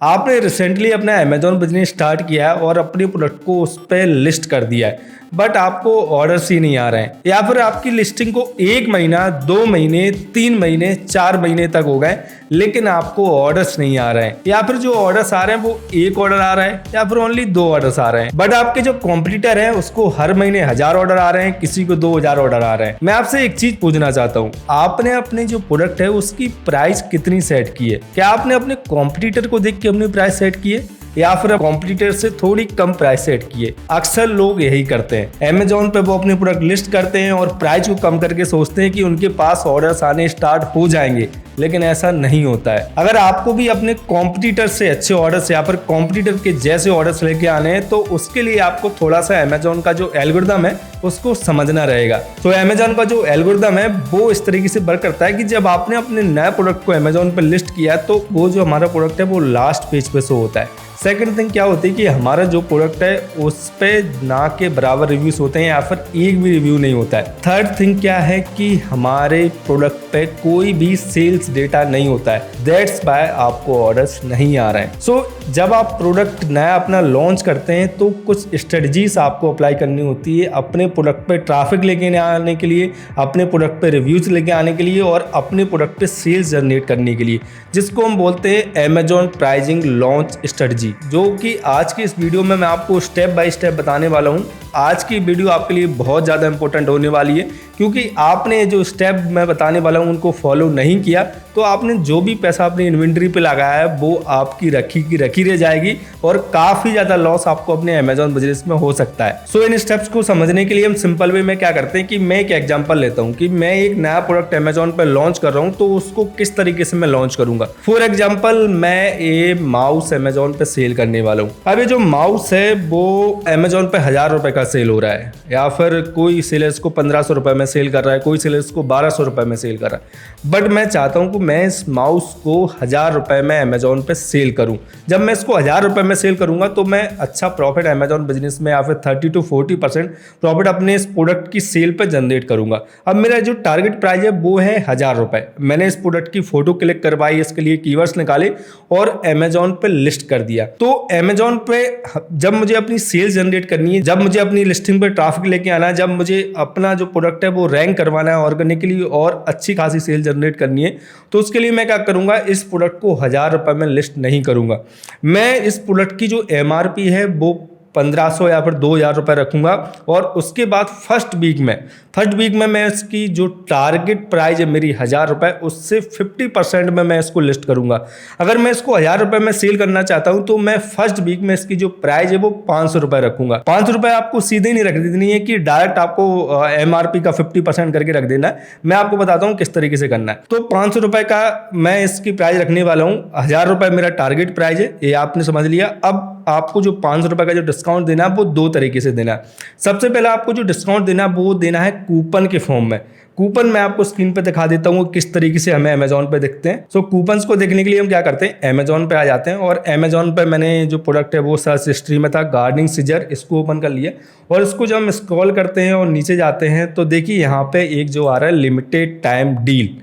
आपने रिसेंटली अपना Amazon business start किया है और अपने प्रोडक्ट को उस पर लिस्ट कर दिया है, बट आपको ऑर्डर्स ही नहीं आ रहे हैं, या फिर आपकी लिस्टिंग को 1 महीना 2 महीने 3 महीने 4 महीने तक हो गए लेकिन आपको ऑर्डर्स नहीं आ रहे हैं, या फिर जो ऑर्डर्स आ रहे हैं वो 1 ऑर्डर आ रहा है या फिर ओनली 2 ऑर्डर्स आ रहे हैं। बट आपके जो कॉम्पिटिटर है उसको हर महीने 1000 ऑर्डर आ रहे हैं, किसी को 2000 ऑर्डर आ रहे हैं। मैं आपसे एक चीज पूछना चाहता हूँ, आपने अपने जो प्रोडक्ट है उसकी प्राइस कितनी सेट की है? क्या आपने अपने कॉम्पिटिटर को देख के अपनी प्राइस सेट की है या फिर कॉम्पिटिटर से थोड़ी कम प्राइस सेट किए? अक्सर लोग यही करते हैं, अमेजोन पे वो अपने प्रोडक्ट लिस्ट करते हैं और प्राइस को कम करके सोचते हैं कि उनके पास ऑर्डर्स आने स्टार्ट हो जाएंगे, लेकिन ऐसा नहीं होता है। अगर आपको भी अपने कॉम्पिटिटर से अच्छे ऑर्डर्स या फिर कॉम्पिटिटर के जैसे ऑर्डर्स लेके आने हैं तो उसके लिए आपको थोड़ा सा अमेजोन का जो एल्गोरिथम है उसको समझना रहेगा। तो अमेजोन का जो एल्गोरिथम है वो इस तरीके से वर्क करता है कि जब आपने अपने नए प्रोडक्ट को अमेजोन पर लिस्ट किया तो वो जो हमारा प्रोडक्ट है वो लास्ट पेज पे शो होता है। सेकंड थिंग क्या होती है कि हमारा जो प्रोडक्ट है उस पे ना के बराबर रिव्यूज होते हैं या फिर एक भी रिव्यू नहीं होता है। थर्ड थिंग क्या है कि हमारे प्रोडक्ट पे कोई भी सेल्स डेटा नहीं होता है, दैट्स वाई आपको ऑर्डर्स नहीं आ रहे हैं। सो जब आप प्रोडक्ट नया अपना लॉन्च करते हैं तो कुछ स्ट्रेटजीज आपको अप्लाई करनी होती है अपने प्रोडक्ट पे ट्रैफिक लेके आने के लिए, अपने प्रोडक्ट पे रिव्यूज लेके आने के लिए और अपने प्रोडक्ट पे सेल्स जनरेट करने के लिए, जिसको हम बोलते हैं अमेजोन प्राइसिंग लॉन्च स्ट्रेटजी, जो कि आज की इस वीडियो में मैं आपको स्टेप बाय स्टेप बताने वाला हूं। आज की वीडियो आपके लिए बहुत ज़्यादा इंपॉर्टेंट होने वाली है क्योंकि आपने जो स्टेप मैं बताने वाला हूं उनको फॉलो नहीं किया तो आपने जो भी पैसा अपनी इन्वेंट्री पे लगाया है वो आपकी रखी की रखी रह जाएगी और काफ़ी ज़्यादा लॉस आपको अपने अमेजोन बिजनेस में हो सकता है। सो इन स्टेप्स को समझने के लिए हम सिंपल वे में क्या करते हैं कि मैं एक एग्जांपल लेता हूं कि मैं एक नया प्रोडक्ट अमेजोन पर लॉन्च कर रहा हूं तो उसको किस तरीके से मैं लॉन्च करूंगा। फॉर एग्जाम्पल मैं ये माउस अमेजोन पे सेल करने वाला हूँ। अब ये जो माउस है वो अमेजोन पे 1000 रुपए का सेल हो रहा है, या फिर कोई सेलर्स को 1500 रुपए में सेल कर रहा है, कोई सेलर्स को 1200 रुपए में सेल कर रहा है। बट मैं चाहता हूँ कि मैं इस माउस को 1000 रुपए में अमेजोन पे सेल करूँ। जब मैं इसको 1000 रुपए में सेल करूंगा तो मैं अच्छा प्रॉफिट अमेजोन बिजनेस में या फिर 30 to 40% प्रॉफिट अपने इस प्रोडक्ट की सेल पे जनरेट करूंगा। अब मेरा जो टारगेट प्राइस है वो है 1000 रुपए। मैंने इस प्रोडक्ट की फोटो क्लिक करवाई, इसके लिए कीवर्ड्स निकाले और अमेजोन पे लिस्ट कर दिया। तो अमेजोन पे जब मुझे अपनी सेल्स जनरेट करनी है, जब मुझे अपनी लिस्टिंग पे ट्रैफिक लेके आना है, जब मुझे अपना जो प्रोडक्ट है वो रैंक करवाना है ऑर्गेनिकली और अच्छी खासी सेल जनरेट करनी है, तो उसके लिए मैं क्या करूंगा, इस प्रोडक्ट को 1000 रुपए में लिस्ट नहीं करूंगा। मैं इस प्रोडक्ट की जो MRP है वो 1500 या फिर 2000 रुपए रखूंगा और उसके बाद फर्स्ट वीक में मैं इसकी जो टारगेट प्राइस है मेरी 1000 रुपए, उससे 50% में मैं इसको लिस्ट करूंगा। अगर मैं इसको 1000 रुपए में सेल करना चाहता हूं तो मैं फर्स्ट वीक में इसकी जो प्राइस है वो 500 रुपए रखूंगा। 500 रुपए आपको सीधे नहीं रख देनी है कि डायरेक्ट आपको MRP का 50% करके रख देना है। मैं आपको बताता हूँ किस तरीके से करना है। तो 500 रुपए का मैं इसकी प्राइस रखने वाला हूँ, 1000 रुपए मेरा टारगेट प्राइस है, ये आपने समझ लिया। अब आपको जो 500 रुपए का जो डिस्काउंट देना है वो 2 तरीके से देना है। सबसे पहले आपको जो डिस्काउंट देना है वो देना है कूपन के फॉर्म में। कूपन मैं आपको स्क्रीन पे दिखा देता हूँ किस तरीके से हमें अमेजोन पे दिखते हैं। सो कूपन्स को देखने के लिए हम क्या करते हैं, अमेजोन पे आ जाते हैं और अमेजोन पे मैंने जो प्रोडक्ट है वो सर्च हिस्ट्री में था गार्डनिंग सीजर, इसको ओपन कर लिया और इसको जब हम स्क्रॉल करते हैं और नीचे जाते हैं तो देखिए यहाँ पे एक जो आ रहा है लिमिटेड टाइम डील।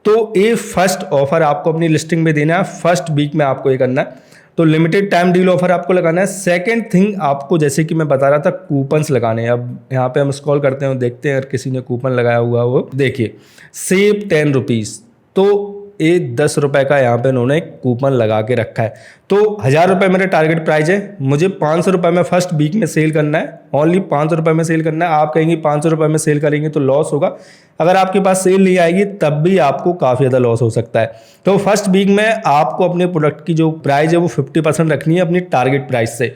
तो ये फर्स्ट ऑफर आपको अपनी लिस्टिंग में देना है, फर्स्ट वीक में आपको ये करना है। तो लिमिटेड टाइम डील ऑफर आपको लगाना है। सेकंड थिंग आपको जैसे कि मैं बता रहा था कूपन्स लगाने हैं। अब यहाँ पे हम स्क्रॉल करते हैं और देखते हैं अगर किसी ने कूपन लगाया हुआ हो, देखिए सेव 10 रुपीज़, तो ये 10 रुपए का यहाँ पे उन्होंने कूपन लगा के रखा है। तो 1000 रुपए मेरा टारगेट प्राइस है, मुझे 500 रुपए में फर्स्ट वीक में सेल करना है, ओनली 500 रुपए में सेल करना है। आप कहेंगे 500 रुपए में सेल करेंगे तो लॉस होगा, अगर आपके पास सेल नहीं आएगी तब भी आपको काफ़ी ज़्यादा लॉस हो सकता है। तो फर्स्ट वीक में आपको अपने प्रोडक्ट की जो प्राइस है वो 50% रखनी है अपनी टारगेट प्राइस से।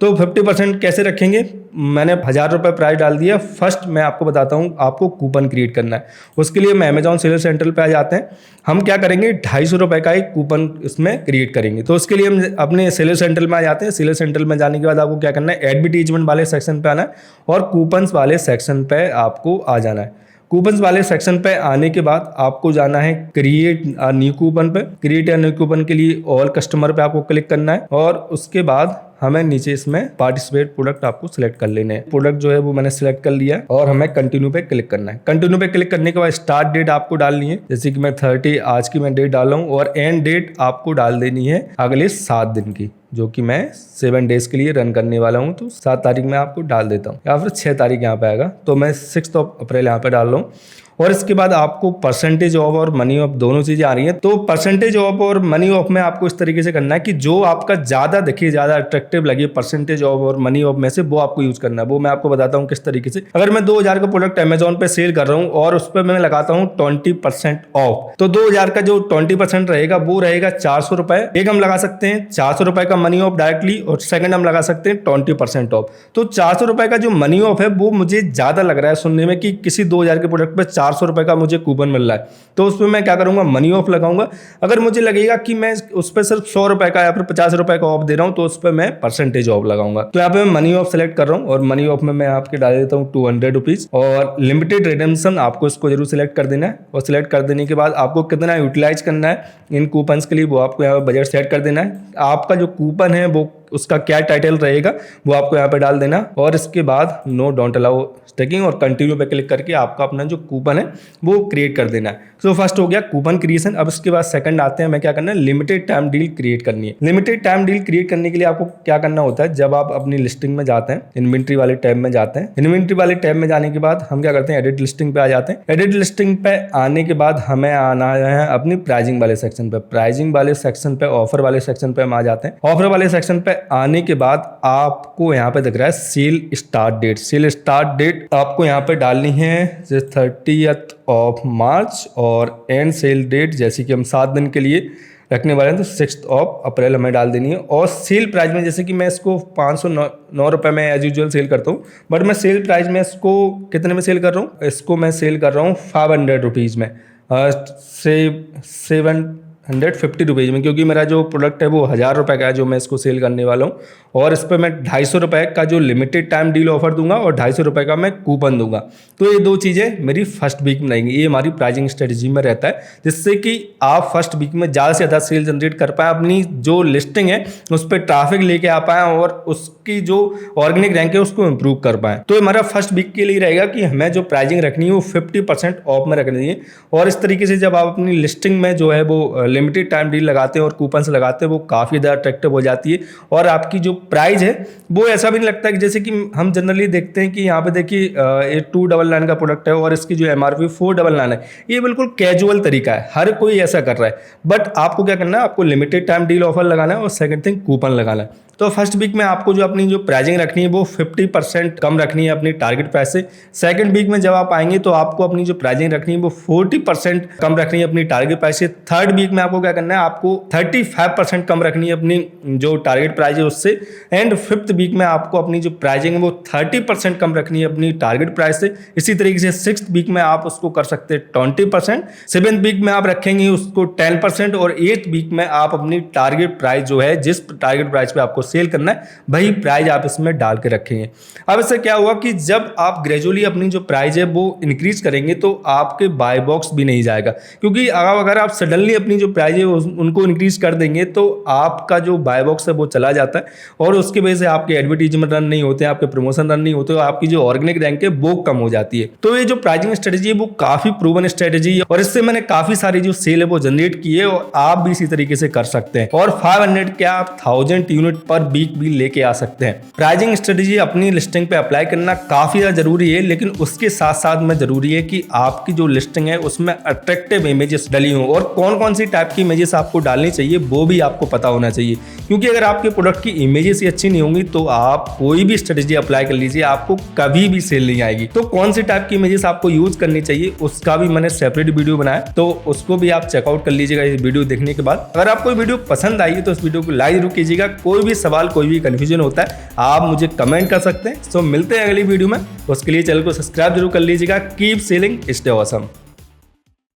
तो 50% कैसे रखेंगे, मैंने 1000 रुपये प्राइस डाल दिया। फर्स्ट मैं आपको बताता हूँ आपको कूपन क्रिएट करना है। उसके लिए हम अमेजॉन सेलर सेंटर पे आ जाते हैं। हम क्या करेंगे, 250 रुपये का एक कूपन इसमें क्रिएट करेंगे। तो उसके लिए हम अपने सेलर सेंटर में आ जाते हैं। सेलर सेंटर में जाने के बाद आपको क्या करना है, एडवर्टीजमेंट वाले सेक्शन पे आना है और कूपन्स वाले सेक्शन पे आपको आ जाना है। कूपन्स वाले सेक्शन पे आने के बाद आपको जाना है क्रिएट न्यू कूपन पे। क्रिएट न्यू कूपन के लिए ऑल कस्टमर पे आपको क्लिक करना है और उसके बाद हमें नीचे इसमें पार्टिसिपेट प्रोडक्ट आपको सिलेक्ट कर लेने हैं। प्रोडक्ट जो है वो मैंने सिलेक्ट कर लिया और हमें कंटिन्यू पे क्लिक करना है। कंटिन्यू पे क्लिक करने के बाद स्टार्ट डेट आपको डालनी है, जैसे कि मैं 30 आज की मैं डेट डाल रहा हूँ, और एंड डेट आपको डाल देनी है अगले 7 दिन की, जो कि मैं 7 डेज के लिए रन करने वाला हूँ। तो 7 तारीख में आपको डाल देता हूँ, या फिर 6 तारीख यहाँ पे आएगा, तो मैं 6 अप्रैल यहाँ पे डाल रहा हूँ। और इसके बाद आपको परसेंटेज ऑफ और मनी ऑफ दोनों चीजें आ रही हैं। तो परसेंटेज ऑफ और मनी ऑफ में आपको इस तरीके से करना है कि जो आपका ज्यादा देखिए, ज्यादा अट्रैक्टिव लगे परसेंटेज ऑफ और मनी ऑफ में से, वो आपको यूज करना है। वो मैं आपको बताता हूँ किस तरीके से। अगर मैं 2000 का प्रोडक्ट अमेजोन पे सेल कर रहा हूँ और उस पर मैं लगाता हूँ 20% ऑफ, तो 2000 का जो 20% रहेगा वो रहेगा 400 रुपए। एक हम लगा सकते हैं 400 रुपए का मनी ऑफ डायरेक्टली, और सेकंड हम लगा सकते हैं 20% ऑफ। तो 400 रुपए का जो मनी ऑफ है वो मुझे ज्यादा लग रहा है सुनने में कि किसी 2000 के प्रोडक्ट पे 400 रुपए का मुझे कूपन मिल रहा है, तो उस पर मैं क्या करूंगा, मनी ऑफ लगाऊंगा। अगर मुझे लगेगा कि मैं उस पर सिर्फ 100 रुपए का या फिर 50 रुपए का ऑफ दे रहा हूं, तो उस पर मैं परसेंटेज ऑफ लगाऊंगा। तो यहाँ पे मैं मनी ऑफ सेलेक्ट कर रहा हूँ, और मनी ऑफ में मैं आपके डाल देता हूँ 200 रुपीज। और लिमिटेड रिडेम्पशन आपको इसको जरूर सिलेक्ट कर देना है, और सिलेक्ट कर देने के बाद आपको कितना यूटिलाइज करना है इन कूपन्स के लिए, वो आपको यहाँ पे बजट सेट कर देना है। आपका जो कूपन है वो उसका क्या टाइटल रहेगा वो आपको यहाँ पे डाल देना, और इसके बाद नो डोंट अलाउ स्टेकिंग और कंटिन्यू पे क्लिक करके आपका अपना जो कूपन है वो क्रिएट कर देना है। तो फर्स्ट हो गया कूपन क्रिएशन। अब इसके बाद सेकंड आते हैं, हमें क्या करना है, लिमिटेड टाइम डील क्रिएट करनी है। लिमिटेड टाइम डील क्रिएट करने के लिए आपको क्या करना होता है, जब आप अपनी लिस्टिंग में जाते हैं, इन्वेंट्री वाले टैब में जाते हैं, इन्वेंट्री वाले टैब में जाने के बाद हम क्या करते हैं, एडिट लिस्टिंग पे आ जाते हैं। एडिट लिस्टिंग पे आने के बाद हमें आना है अपनी प्राइजिंग वाले सेक्शन पे। प्राइजिंग वाले सेक्शन पे, ऑफर वाले सेक्शन पे हम आ जाते हैं। ऑफर वाले सेक्शन पे आने के बाद आपको यहाँ पे दिख रहा है sale start date. Sale start date आपको यहाँ पे डालनी है 30 ऑफ मार्च, और एंड सेल डेट जैसे कि हम 7 दिन के लिए रखने वाले हैं तो 6 अप्रैल हमें डाल देनी है। और सेल प्राइस में, जैसे कि मैं इसको 509 रुपये में एज यूजुअल सेल करता हूँ, बट मैं सेल प्राइस में इसको कितने में सेल कर रहा हूँ, इसको मैं सेल कर रहा हूँ 500 रुपीज़ में, 750 रुपीज़ में, क्योंकि मेरा जो प्रोडक्ट है वो 1000 रुपये का है जो मैं इसको सेल करने वाला हूँ। और इस पर मैं 250 रुपये का जो लिमिटेड टाइम डील ऑफर दूंगा और 250 रुपये का मैं कूपन दूंगा। तो ये दो चीज़ें मेरी फर्स्ट वीक में रहेंगी। ये हमारी प्राइजिंग स्ट्रेटजी में रहता है, जिससे कि आप फर्स्ट वीक में ज़्यादा से ज़्यादा सेल जनरेट कर पाएँ, अपनी जो लिस्टिंग है उस पर ट्रैफिक लेके आ पाएँ और उसकी जो ऑर्गेनिक रैंक है उसको इम्प्रूव कर पाएँ। तो हमारा फर्स्ट वीक के लिए रहेगा कि हमें जो प्राइजिंग रखनी है वो 50% ऑफ में रखनी है। और इस तरीके से जब आप अपनी लिस्टिंग में जो है वो लिमिटेड टाइम डील लगाते हैं और कूपन से लगाते हैं, वो काफ़ी ज़्यादा अट्रैक्टिव हो जाती है। और आपकी जो प्राइस है वो ऐसा भी नहीं लगता कि जैसे कि हम जनरली देखते हैं कि यहाँ पे देखिए ये 299 का प्रोडक्ट है और इसकी जो MRP 499 है। ये बिल्कुल कैजुअल तरीका है, हर कोई ऐसा कर रहा है। बट आपको क्या करना है, आपको लिमिटेड टाइम डील ऑफर लगाना है और सेकंड थिंग कूपन लगाना है। तो फर्स्ट वीक में आपको जो अपनी जो प्राइजिंग रखनी है वो 50% कम रखनी है अपनी टारगेट प्राइस से। सेकंड वीक में जब आप आएंगे तो आपको अपनी जो प्राइजिंग रखनी है वो 40% कम रखनी है अपनी टारगेट प्राइस से। थर्ड वीक में आपको क्या करना है, आपको 35% कम रखनी है अपनी जो टारगेट प्राइस है उससे। एंड फिफ्थ वीक में आपको अपनी जो प्राइजिंग है वो 30% कम रखनी है अपनी टारगेट प्राइस से। इसी तरीके से सिक्स्थ वीक में आप उसको कर सकते हैं 20%, सेवेंथ वीक में आप रखेंगे उसको 10%, और एट्थ वीक में आप अपनी टारगेट प्राइस जो है, जिस टारगेट प्राइस पे आपको सेल करना है वही प्राइस आप इसमें डाल के रखेंगे। अब इससे क्या हुआ कि जब आप ग्रेजुअली अपनी जो प्राइस है वो इंक्रीज करेंगे तो आपके बाय बॉक्स भी नहीं जाएगा, क्योंकि अगर आप सडनली अपनी जो प्राइस है उनको इंक्रीज कर देंगे तो आपका जो बाय बॉक्स है वो चला जाता है, और उसकी वजह से आपके एडवर्टीजमेंट रन नहीं होते, आपके प्रमोशन रन नहीं होते, और आपकी जो ऑर्गेनिक रैंक है वो कम हो जाती है। तो ये जो प्राइसिंग स्ट्रेटजी है वो काफी प्रूवन स्ट्रेटजी है, और इससे मैंने काफी सारी जो सेल है वो जनरेट की है, और आप भी इसी तरीके से कर सकते हैं। और 500 क्या आप 1000 यूनिट पर वीक भी लेके आ सकते हैं। प्राइसिंग स्ट्रेटजी अपनी लिस्टिंग पे अप्लाई करना काफी ज्यादा जरूरी है, लेकिन उसके साथ साथ में जरूरी है कि आपकी जो लिस्टिंग है उसमें अट्रैक्टिव इमेजेस डली हो, और कौन कौन सी टाइप की इमेजेस आपको डालनी चाहिए वो भी आपको पता होना चाहिए। क्योंकि अगर आपके प्रोडक्ट की इमेजेस ही अच्छी नहीं होंगी तो आप कोई भी स्ट्रेटजी अप्लाई कर लीजिए, आपको कभी भी सेल नहीं आएगी। तो कौन सी टाइप की इमेजेस आपको यूज करनी चाहिए उसका भी मैंने सेपरेट वीडियो बनाया, तो उसको भी आप चेकआउट कर लीजिएगा इस वीडियो देखने के बाद। अगर आपको वीडियो पसंद आई तो इस वीडियो को लाइक जरूर कीजिएगा। कोई भी सवाल, कोई भी कंफ्यूजन होता है आप मुझे कमेंट कर सकते हैं। सो मिलते हैं अगली वीडियो में, उसके लिए चैनल को सब्सक्राइब जरूर कर लीजिएगा। Keep selling, stay awesome.